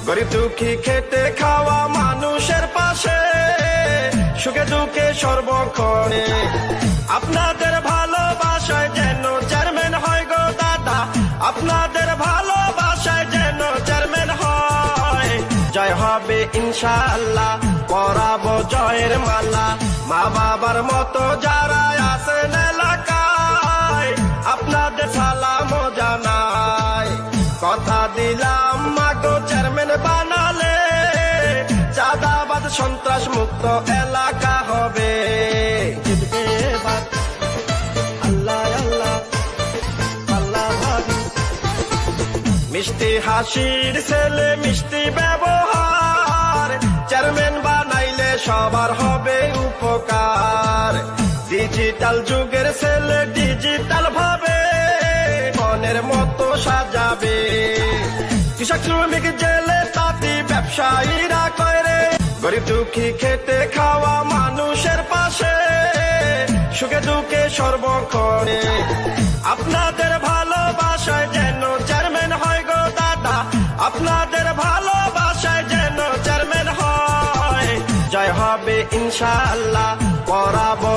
গরিব দুঃখী খেটে খাওয়া মানুষের পাশে, সুখে দুঃখে সর্বক্ষণে। আপনাদের ভালোবাসায় যেন চেয়ারম্যান হয় গো দাদা, আপনাদের ভালোবাসায় যেন চেয়ারম্যান হয়। জয় হবে ইনশাআল্লাহ, পরাবো জয়ের মালা। মা বাবার মতো যারা আছেন এলাকায়, আপনাদের সালাম জানাই। কথা দিলাম মাগো চেয়ারম্যান বানালে, চাঁদাবাদ সন্ত্রাস মুক্ত এলাকা হবে। আল্লাহ আল্লাহ আল্লাহ ভাবি, মিষ্টি হাসির ছেলে মিষ্টি ব্যবহার, চেয়ারম্যান বানাইলে সবার হবে উপকার। ডিজিটাল যুগের ছেলে ডিজিটাল ভাবে মনের মতো সাজাবে। কৃষক শ্রমিক জেলে তাঁতি ব্যবসায়ীরা করে, গরিব দুঃখী খেটে খাওয়া মানুষের পাশে, সুখে দুঃখে সর্বক্ষণে। আপনাদের ভালোবাসায় যেন চেয়ারম্যান হয় গো দাদা, আপনাদের ভালোবাসায় যেন চেয়ারম্যান হয়। জয় হবে ইনশাআল্লাহ, পরাবো